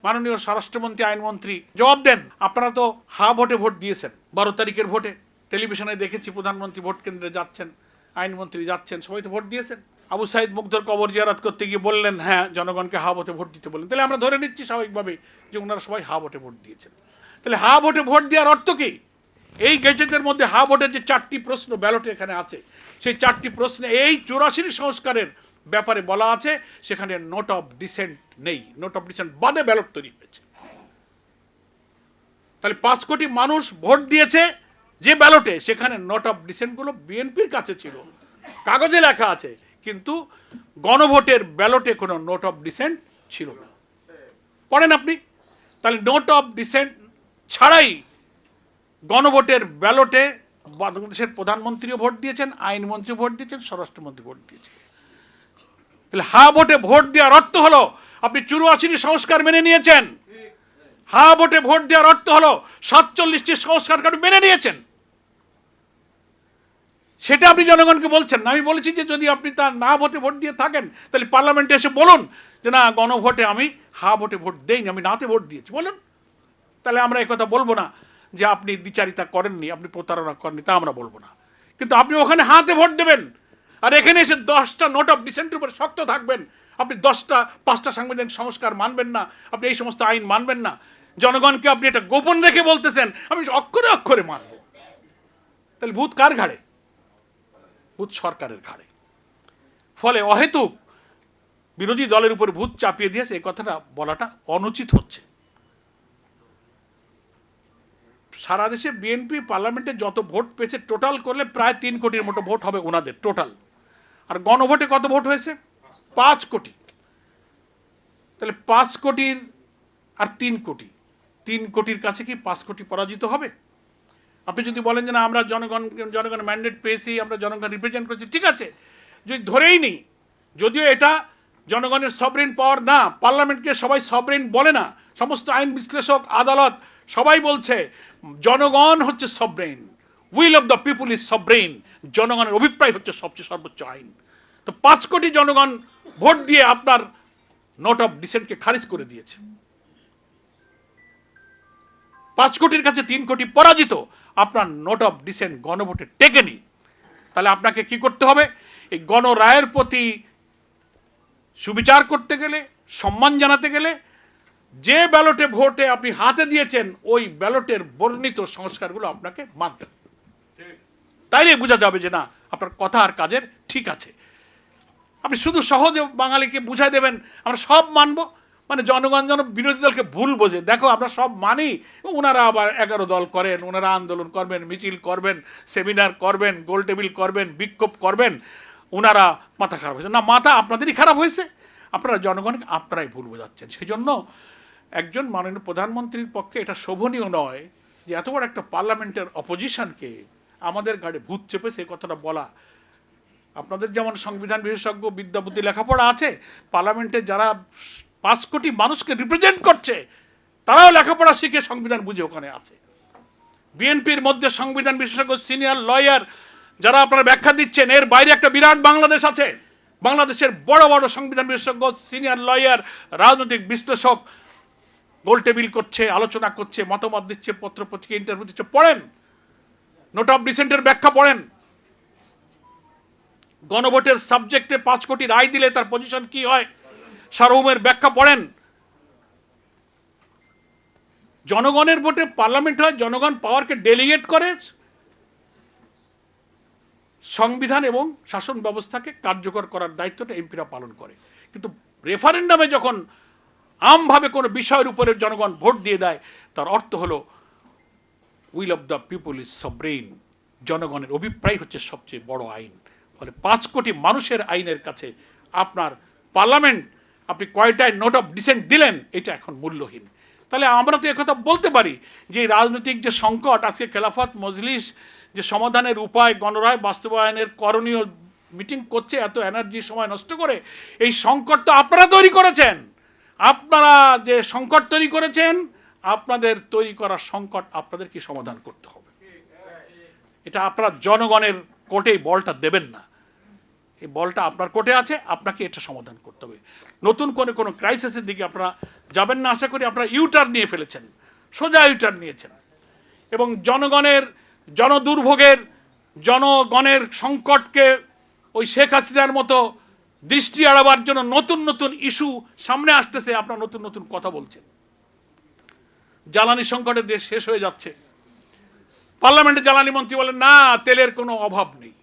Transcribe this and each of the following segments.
মাননীয় স্বরাষ্ট্রমন্ত্রী আইনমন্ত্রী জবাব দেন। আপনারা তো হা ভোটে ভোট দিয়েছেন, 12 তারিখের ভোটে টেলিভিশনে দেখেছি প্রধানমন্ত্রী ভোট কেন্দ্রে যাচ্ছেন, আইনমন্ত্রী যাচ্ছেন, সবাই তো ভোট দিয়েছেন। আবু সাইদ মুগ্ধর কবর জিয়ারত করতে গিয়ে বললেন হ্যাঁ জনগণকে হা ভোটে ভোট দিতে বললেন। তাহলে আমরা ধরে নিচ্ছি স্বাভাবিকভাবে যে ওনারা সবাই হা ভোটে ভোট দিয়েছেন। তাহলে হা ভোটে ভোট দেওয়ার অর্থ কি? এই গেজেটের মধ্যে হা ভোটের যে 4টি প্রশ্ন ব্যালটে এখানে আছে, সেই 4টি প্রশ্নে এই 84 সংস্কারের ব্যাপারে বলা আছে, সেখানে নোট অফ ডিসেন্ট নেই। নোট অফ ডিসেন্ট বাদে ব্যালট তৈরি হয়েছে। তাহলে 5 কোটি মানুষ ভোট দিয়েছে যে ব্যালটে, সেখানে নোট অফ ডিসেন্টগুলো বিএনপির কাছে ছিল, কাগজে লেখা আছে, কিন্তু গণভোটের ব্যালটে কোনো নোট অফ ডিসেন্ট ছিল না। পড়েন আপনি। তাহলে নোট অফ ডিসেন্ট ছাড়াই গণভোটের ব্যালটে বাংলাদেশের প্রধানমন্ত্রীও ভোট দিয়েছেন, আইনমন্ত্রী ভোট দিয়েছেন, স্বরাষ্ট্রমন্ত্রী ভোট দিয়েছেন। তাহলে হা ভোটে ভোট দেওয়ার অর্থ হলো আপনি 84টি সংস্কার মেনে নিয়েছেন। হা ভোটে ভোট দেওয়ার অর্থ হলো 47টি সংস্কারকে আপনি মেনে নিয়েছেন। সেটা আপনি জনগণকে বলছেন না। আমি বলেছি যে যদি আপনি তা না ভোটে ভোট দিয়ে থাকেন, তাহলে পার্লামেন্টে এসে বলুন যে না গণভোটে আমি হা ভোটে ভোট দেইনি, আমি নাতে ভোট দিয়েছি, বলুন। তাহলে আমরা একথা বলবো না যে আপনি দ্বিচারিতা করেননি, আপনি প্রতারণা করেননি, তা আমরা বলবো না। কিন্তু আপনি ওখানে হাতে ভোট দেবেন, আর এখানে এসে 10টা নোট অফ ডিসেন্টের উপরে শক্ত থাকবেন। আপনি 5টা সাংবিধানিক সংস্কার মানবেন না, আপনি এই সমস্ত আইন মানবেন না। জনগণকে আপনি এটা গোপন রেখে বলতেছেন আমি অক্ষরে অক্ষরে মানব। তাহলে ভূত কার ঘাড়ে? ভূত সরকারের ঘাড়ে। ফলে অহেতুক বিরোধী দলের উপর ভূত চাপিয়ে দিয়েছে, এই কথাটা বলাটা অনুচিত হচ্ছে। সারা দেশে বিএনপি পার্লামেন্টে যত ভোট পেয়েছে টোটাল করলে প্রায় 3 কোটির মতো ভোট হবে ওনাদের টোটাল। আর গণভোটে কত ভোট হয়েছে? 5 কোটি। তাহলে 5 কোটির আর 3 কোটি, 3 কোটির কাছে কি 5 কোটি পরাজিত হবে? আপনি যদি বলেন যে না আমরা জনগণ ম্যান্ডেট পেয়েছি, আমরা জনগণ রিপ্রেজেন্ট করেছি, ঠিক আছে, যদি ধরেই নিই, যদিও এটা জনগণের সভরেন পাওয়ার না, পার্লামেন্টকে সবাই সভরেন বলে না, সমস্ত আইন বিশ্লেষক, আদালত সবাই বলছে জনগণ হচ্ছে sovereign, will of the people is sovereign, জনগণের অভিপ্রায় হচ্ছে সবচেয়ে সর্বোচ্চ আইন। তো 5 কোটি জনগণ ভোট দিয়ে আপনার নোট অফ ডিসেন্টকে খারিজ করে দিয়েছে। 5 কোটির কাছে 3 কোটি পরাজিত, আপনার নোট অফ ডিসেন্ট গণভোটে টেকেনি। তাহলে আপনাকে কি করতে হবে? এই গণরায়ের প্রতি সুবিচার করতে গেলে, সম্মান জানাতে গেলে, যে ব্যালটে ভোটে আপনি হাতে দিয়েছেন ওই ব্যালটের বর্ণিত সংস্কারগুলো আপনাকে মানতে হবে। তাইলে বোঝা যাবে যে না আপনার কথা আর কাজের ঠিক আছে। আপনি শুধু সহজে বাঙালিকে বুঝাই দেবেন আমরা সব মানবো, মানে জনগণ যেন বিরোধী দলকে ভুল বোঝে, দেখো আমরা সব মানি, ওনারা আবার 11 দল করেন, ওনারা আন্দোলন করবেন, মিছিল করবেন, সেমিনার করবেন, গোল টেবিল করবেন, বিক্ষোভ করবেন, ওনারা মাথা খারাপ হয়েছে। না, মাথা আপনাদেরই খারাপ হয়েছে, আপনারা জনগণকে আপনারাই ভুল বোঝাচ্ছেন। সেই জন্য একজন মাননীয় প্রধানমন্ত্রীর পক্ষে এটা শোভনীয় নয় যে এত বড় একটা পার্লামেন্টের অপোজিশনকে আমাদের গাড়ি ভূত চেপেছে এই কথাটা বলা। আপনাদের যেমন সংবিধান বিশেষজ্ঞ, বিদ্যা বুদ্ধি, লেখাপড়া আছে, পার্লামেন্টে যারা 5 কোটি মানুষকে রিপ্রেজেন্ট করছে তারাও লেখাপড়া শিখে সংবিধান বুঝে ওখানে আছে। বিএনপির মধ্যে সংবিধান বিশেষজ্ঞ, সিনিয়র লয়ার যারা আপনারা ব্যাখ্যা দিচ্ছেন, এর বাইরে একটা বিরাট বাংলাদেশ আছে। বাংলাদেশের বড় বড় সংবিধান বিশেষজ্ঞ, সিনিয়র লয়ার, রাজনৈতিক বিশ্লেষক গোল টেবিল করছে, আলোচনা করছে, মতামত দিচ্ছে, পত্র পত্রিকা ইন্টারভিউ দিচ্ছে। পড়েন, নোট অফ ডিসেন্টের ব্যাখ্যা পড়েন। গণভোটের সাবজেক্টে 5 কোটি রায় দিলে তার পজিশন কি হয়, সার্বভৌমের ব্যাখ্যা পড়েন। জনগণের ভোটে পার্লামেন্ট হয়, জনগণ পাওয়ারকে ডেলিগেট করে, সংবিধান এবং শাসন ব্যবস্থাকে কার্যকর করার দায়িত্বটা এমপিরা পালন করে। কিন্তু রেফারেন্ডামে যখন আমভাবে কোনো বিষয়ের উপরে জনগণ ভোট দিয়ে দেয়, তার অর্থ হলো will of the people is sovereign, জনগণের অভিপ্রায় হচ্ছে সবচেয়ে বড় আইন। ফলে 5 কোটি মানুষের আইনের কাছে আপনার পার্লামেন্ট, আপনি কয়টায় নোট অফ ডিসেন্ট দিলেন, এটা এখন মূল্যহীন। তাহলে আমরা তো একথা বলতে পারি যে রাজনৈতিক যে সংকট, আজকে খেলাফত মজলিস যে সমাধানের উপায়, গণরায় বাস্তবায়নের করণীয় মিটিং করছে এত এনার্জি সময় নষ্ট করে, এই সংকট তো আপনারা তৈরি করেছেন। আপনারা যে সংকট তৈরি করেছেন, আপনাদের তৈরি করা সংকট আপনাদেরকে সমাধান করতে হবে। এটা আপনারা জনগণের কোর্টে বলটা দেবেন না, এই বলটা আপনার কোর্টে আছে, আপনাকে এটা সমাধান করতে হবে। নতুন কোনো ক্রাইসিসের দিকে আপনারা যাবেন না। আশা করি আপনারা ইউটার্ন নিয়ে ফেলেছেন, সোজা ইউটার্ন নিয়েছেন এবং জনগণের জনদুর্ভোগের জনগণের সংকটকে ওই শেখ হাসিনার মতো দৃষ্টি এড়াবার জন্য নতুন নতুন ইস্যু সামনে আসতেছে, আপনারা নতুন নতুন কথা বলছেন। জ্বালানি সংকটে দেশ শেষ হয়ে যাচ্ছে, পার্লামেন্টে জ্বালানি মন্ত্রী বলেন না তেলের কোনো অভাব নেই,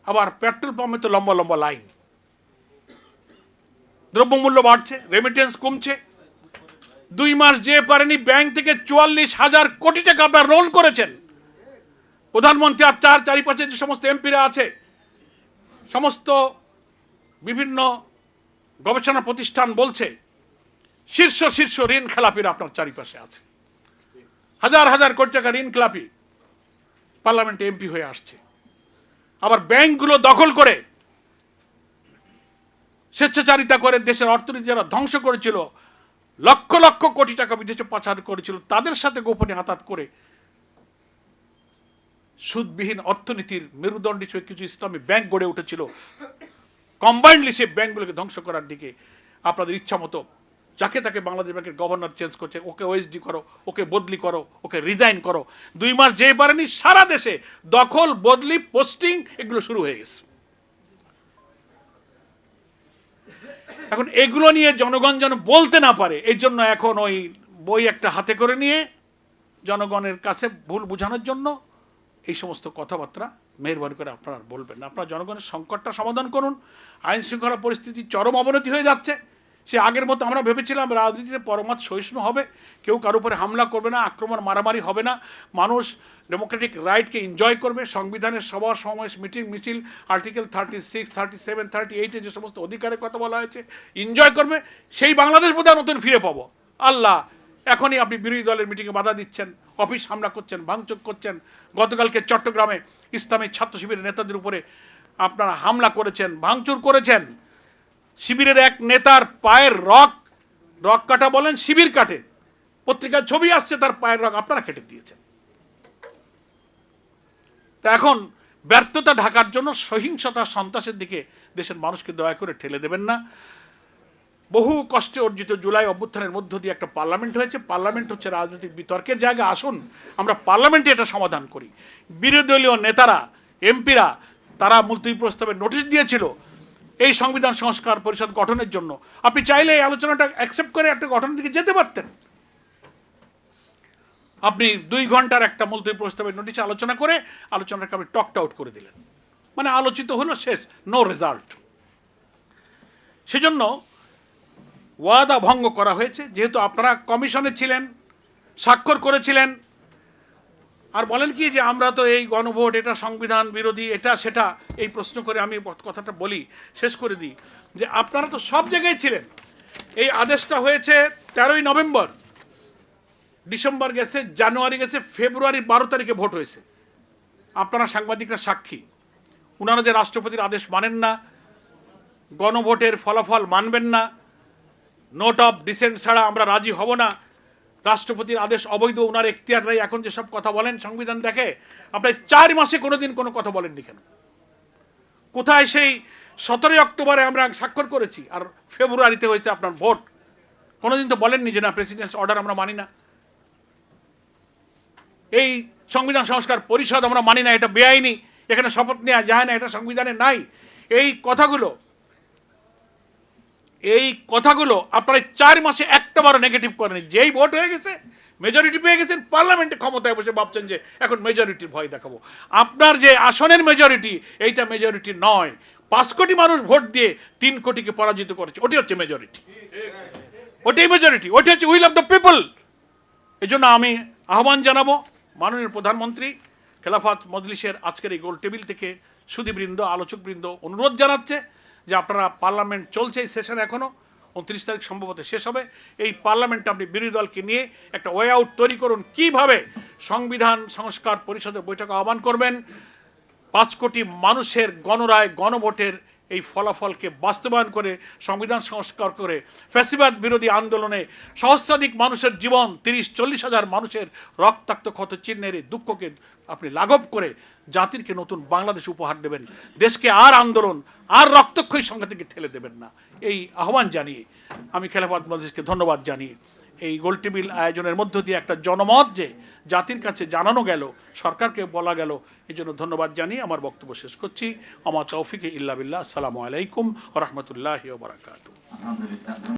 আবার পেট্রোল পাম্পে তো লম্বা লম্বা লাইন। দ্রব্যমূল্য বাড়ছে, রেমিটেন্স কমছে। 2 মাস যে পারেনি ব্যাংক থেকে 44,000 কোটি টাকা আপনারা রোল করেছেন। প্রধানমন্ত্রী আর চারিপাশে যে সমস্ত এমপিরা আছে, সমস্ত বিভিন্ন গবেষণা প্রতিষ্ঠান বলছে শীর্ষ শীর্ষ ঋণ খেলাপিরা আপনার চারিপাশে আছে। হাজার হাজার কোটি টাকা ঋণ খেলাপি পার্লামেন্টে এমপি হয়ে আসছে। আবার ব্যাংকগুলো দখল করে স্বেচ্ছাচারিতা করে দেশের অর্থনীতি যারা ধ্বংস করেছিল, লক্ষ লক্ষ কোটি টাকা বিদেশে পাচার করেছিল, তাদের সাথে গোপনে আতাত করে সুদবিহীন অর্থনীতির মেরুদণ্ড হিসেবে কিছু ইসলামী ব্যাংক গড়ে উঠেছিল। কম্বাইন্ডলি সেই ব্যাংকগুলোকে ধ্বংস করার দিকে আপনাদের ইচ্ছা মতো যাকে তাকে বাংলাদেশ ব্যাংকের গভর্নর চেঞ্জ করছে, ওকে ওএসডি করো, ওকে বদলি করো, ওকে রিজাইন করো। 2 মাস যে পারেনি সারা দেশে দখল, বদলি, পোস্টিং এগুলো শুরু হয়ে গেছে। এখন এগুলো নিয়ে জনগণ যেন বলতে না পারে, এই জন্য এখন ওই বই একটা হাতে করে নিয়ে জনগণের কাছে ভুল বোঝানোর জন্য এই সমস্ত কথাবার্তা মেহরবানি করে আপনারা বলবেন না। আপনারা জনগণের সংকটটা সমাধান করুন। আইন শৃঙ্খলা পরিস্থিতি চরম অবনতি হয়ে যাচ্ছে। সে আগের মতো আমরা ভেবেছিলাম রাজনীতিতে পরমাৎ সহিষ্ণু হবে, কেউ কারো উপরে হামলা করবে না, আক্রমণ মারামারি হবে না, মানুষ ডেমোক্রেটিক রাইটকে এনজয় করবে, সংবিধানের সভা সমাবেশ মিটিং মিছিল আর্টিকেল 36, 37, 38 যে সমস্ত অধিকারের কথা বলা হয়েছে এনজয় করবে। সেই বাংলাদেশ বোধহয় নতুন ফিরে পাবো। আল্লাহ, এখনই আপনি বিরোধী দলের মিটিংয়ে বাধা দিচ্ছেন, অফিস হামলা করছেন, ভাঙচুর করছেন। গতকালকে চট্টগ্রামে ইসলামী ছাত্র শিবিরের নেতাদের উপরে আপনারা হামলা করেছেন, ভাঙচুর করেছেন। শিবিরের এক নেতার পায়ের রক কাটা বলেন, শিবির কাটে, পত্রিকার ছবি আসছে তার পায়ের রক আপনারা কেটে দিয়েছেন। তা এখন ব্যর্থতা ঢাকার জন্য সহিংসতা সন্ত্রাসের দিকে দেশের মানুষকে দয়া করে ঠেলে দেবেন না। বহু কষ্টে অর্জিত জুলাই অভ্যুত্থানের মধ্য দিয়ে একটা পার্লামেন্ট হয়েছে। পার্লামেন্ট হচ্ছে রাজনৈতিক বিতর্কের জায়গা। আসুন আমরা পার্লামেন্টে এটা সমাধান করি। বিরোধী দলীয় নেতারা, এমপিরা তারা মুলতবি প্রস্তাবের নোটিশ দিয়েছিল এই সংবিধান সংস্কার পরিষদ গঠনের জন্য। আপনি চাইলে এই আলোচনাটা অ্যাকসেপ্ট করে একটা গঠনের দিকে যেতে পারতেন। আপনি 2 ঘন্টার একটা মুলতবি প্রস্তাবের নোটিশে আলোচনা করে আলোচনাটাকে আপনি টকড আউট করে দিলেন, মানে আলোচিত হলো, শেষ, নো রেজাল্ট। সেজন্য ওয়াদা ভঙ্গ করা হয়েছে। যেহেতু আপনারা কমিশনে ছিলেন, স্বাক্ষর করেছিলেন, আর বলেন কি যে আমরা তো এই গণভোট, এটা সংবিধান বিরোধী, এটা সেটা, এই প্রশ্ন করে আমি কথাটা বলি, শেষ করে দিই যে আপনারা তো সব জায়গায় ছিলেন। এই আদেশটা হয়েছে 13ই নভেম্বর, ডিসেম্বর গেছে, জানুয়ারি গেছে, ফেব্রুয়ারির 12 তারিখে ভোট হয়েছে। আপনারা সাংবাদিকরা সাক্ষী। ওনারা যে রাষ্ট্রপতির আদেশ মানেন না, গণভোটের ফলাফল মানবেন না, নোট অফ ডিসেন্ট ছাড়া আমরা রাজি হব না, রাষ্ট্রপতির আদেশ অবৈধ, ওনার এখতিয়ার নাই, এখন যেসব কথা বলেন সংবিধান দেখে, আপনার 4 মাসে কোনোদিন কোনো কথা বলেননি কেন? কোথায় সেই 17ই অক্টোবরে আমরা স্বাক্ষর করেছি আর ফেব্রুয়ারিতে হয়েছে আপনার ভোট? কোনোদিন তো বলেননি যে না প্রেসিডেন্টস অর্ডার আমরা মানি না, এই সংবিধান সংস্কার পরিষদ আমরা মানি না, এটা বেআইনি, এখানে শপথ নেওয়া যায় না, এটা সংবিধানে নাই। এই কথাগুলো আপনারা 4 মাসে একটাবারও নেগেটিভ করেনি। যেই ভোট হয়ে গেছে, মেজরিটি পেয়ে গেছেন, পার্লামেন্টে ক্ষমতায় বসে ভাবছেন যে এখন মেজরিটির ভয় দেখাবো। আপনার যে আসনের মেজরিটি, এইটা মেজরিটি নয়। 5 কোটি মানুষ ভোট দিয়ে 3 কোটিকে পরাজিত করেছে, ওটি হচ্ছে মেজরিটি, ওটাই মেজরিটি, ওটি হচ্ছে উইল অফ দ্য পিপল। এই জন্য আমি আহ্বান জানাবো মাননীয় প্রধানমন্ত্রী, খেলাফত মজলিসের আজকের এই গোল টেবিল থেকে সুধীবৃন্দ, আলোচকবৃন্দ অনুরোধ জানাচ্ছে যে আপনারা, পার্লামেন্ট চলছে, এই সেশন এখনও 29 তারিখ সম্ভবত শেষ হবে, এই পার্লামেন্টে আপনি বিরোধী দলকে নিয়ে একটা ওয়ে আউট তৈরি করুন, কিভাবে সংবিধান সংস্কার পরিষদের বৈঠক আহ্বান করবেন, 5 কোটি মানুষের গণরায়, গণভোটের এই ফলাফলকে বাস্তবায়ন করে সংবিধান সংস্কার করে ফ্যাসিবাদ বিরোধী আন্দোলনে সহস্রাধিক মানুষের জীবন 30-40 হাজার মানুষের রক্তাক্ত ক্ষত চিহ্নের এই দুঃখকে আপনি লাঘব করে জাতিরকে নতুন বাংলাদেশ উপহার দেবেন, দেশকে আর আন্দোলন আর রক্তক্ষয়ী সংখ্যা থেকে ঠেলে দেবেন না, এই আহ্বান জানিয়ে আমি খেলাফত বাংলাদেশকে ধন্যবাদ জানিয়ে এই গোলটেবিল আয়োজনের মধ্য দিয়ে একটা জনমত যে জাতির কাছে জানানো গেল, সরকারকে বলা গেল, এই জন্য ধন্যবাদ জানিয়ে আমার বক্তব্য শেষ করছি। আমা তৌফিকে ইল্লা বিল্লাহ। আসসালামু আলাইকুম ওয়া রাহমাতুল্লাহি ওয়া বারাকাতুহু।